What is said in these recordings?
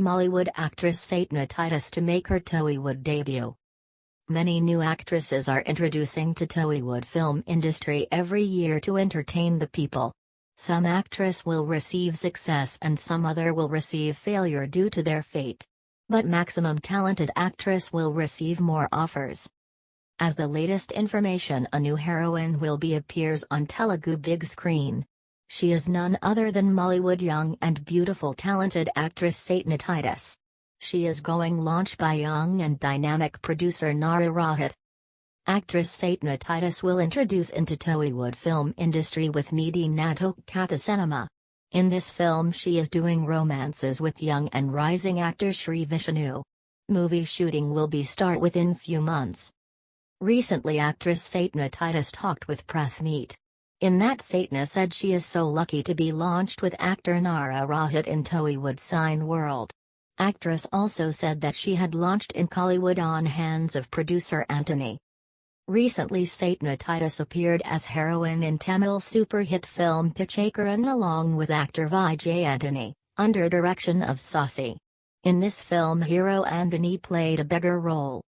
Mollywood actress Satna Titus to make her Tollywood debut. Many new actresses are introducing to Tollywood film industry every year to entertain the people. Some actress will receive success and some other will receive failure due to their fate. But maximum talented actress will receive more offers. As the latest information, a new heroine will be appears on Telugu big screen. She is none other than Mollywood young and beautiful talented actress Satna Titus. She is going launched by young and dynamic producer Nara Rohit. Actress Satna Titus will introduce into Tollywood film industry with Nidi Natok Katha Cinema. In this film she is doing romances with young and rising actor Sri Vishnu. Movie shooting will be start within few months. Recently actress Satna Titus talked with Press Meet. In that Satna said she is so lucky to be launched with actor Nara Rohit in Tollywood Cine World. Actress also said that she had launched in Kollywood on hands of producer Anthony. Recently Satna Titus appeared as heroine in Tamil super hit film Pichakaran along with actor Vijay Antony, under direction of Saucy. In this film hero Antony played a beggar role.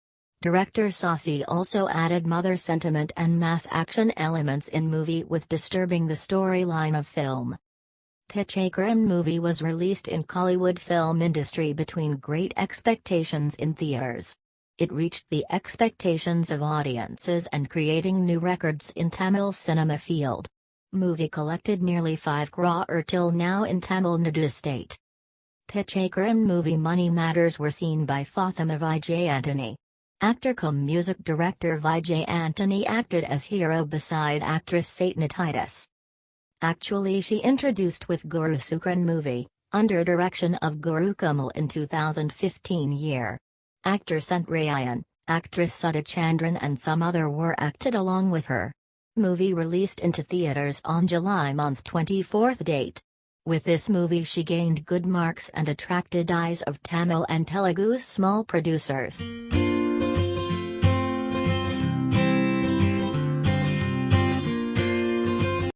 Director Saucy also added mother sentiment and mass action elements in movie with disturbing the storyline of film. Pichakaran movie was released in Kollywood film industry between great expectations in theaters. It reached the expectations of audiences and creating new records in Tamil cinema field. Movie collected nearly 5 crore till now in Tamil Nadu state. Pichakaran movie Money Matters were seen by Fathima Vijay Antony. Actor cum music director Vijay Antony acted as hero beside actress Satna Titus. Actually she introduced with Guru Sukran movie, under direction of Guru Kamal in 2015 year. Actor Santrayan, actress Sudha Chandran and some other were acted along with her. Movie released into theaters on July month 24th date. With this movie she gained good marks and attracted eyes of Tamil and Telugu small producers.